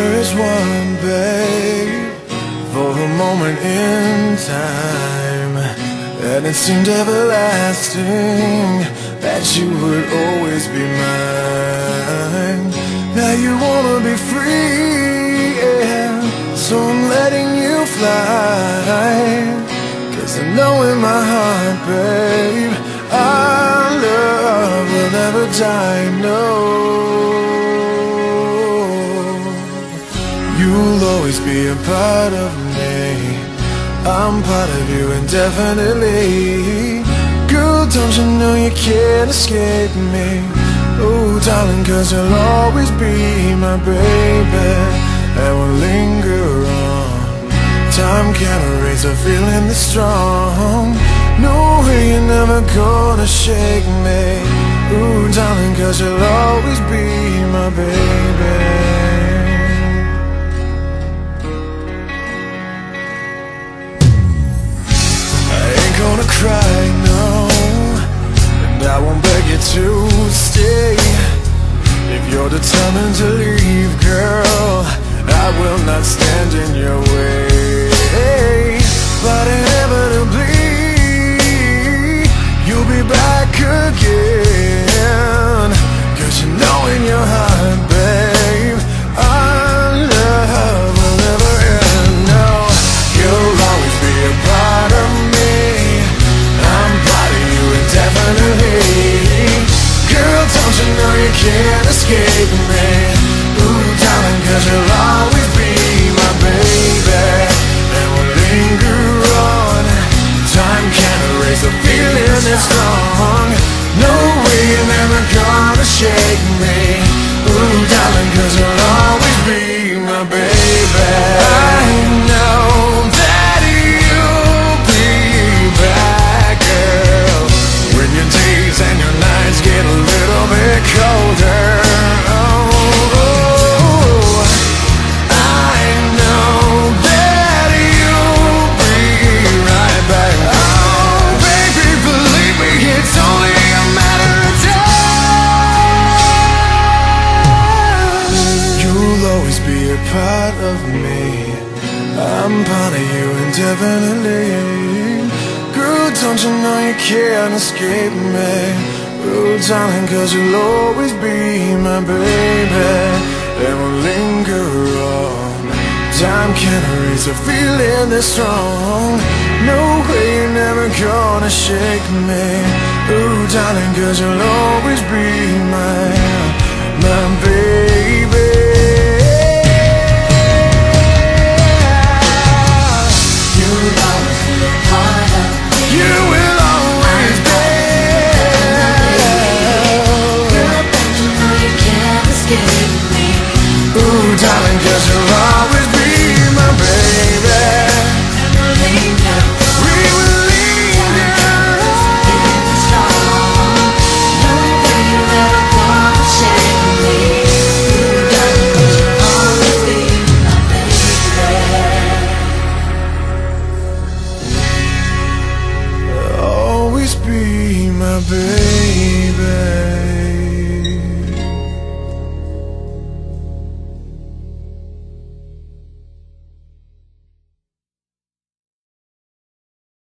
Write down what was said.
there is one, babe, for a moment in time, and it seemed everlasting that you would always be mine. Now you wanna be free, yeah, so I'm letting you fly. 'Cause I know in my heart, babe, our love will never die, no. You'll always be a part of me, I'm part of you indefinitely. Girl, don't you know you can't escape me? Oh, darling, 'cause you'll always be my baby, and we'll linger on. Time can't erase a feeling that's strong. No way you're never gonna shake me. Ooh, darling, 'cause you'll always be my baby. Gonna cry, no, and I won't beg you to stay. If you're determined to leave, girl, I will not stand in your way. But inevitably, you'll be back again. 'Cause you know in your heart, babe, our love will never end. No, you'll always be a part of me, definitely. Girl, don't you know you can't escape me? Ooh, darling, 'cause you'll always be my baby, and we'll linger on. Time can't erase a feeling that's strong. No way you're never gonna shake me. Ooh, darling, 'cause you'll always be my baby. I know that you'll be back, girl, when your days and your nights get a little bit colder. Oh, I know that you'll be right back. Oh, baby, believe me, it's only a matter of time. You'll always be a part of me, I'm part of you indefinitely. Girl, don't you know you can't escape me? Oh, darling, 'cause you'll always be my baby, and we'll linger on. Time can't erase a feeling that's strong. No way you're never gonna shake me. Oh, darling, 'cause you'll always be my baby.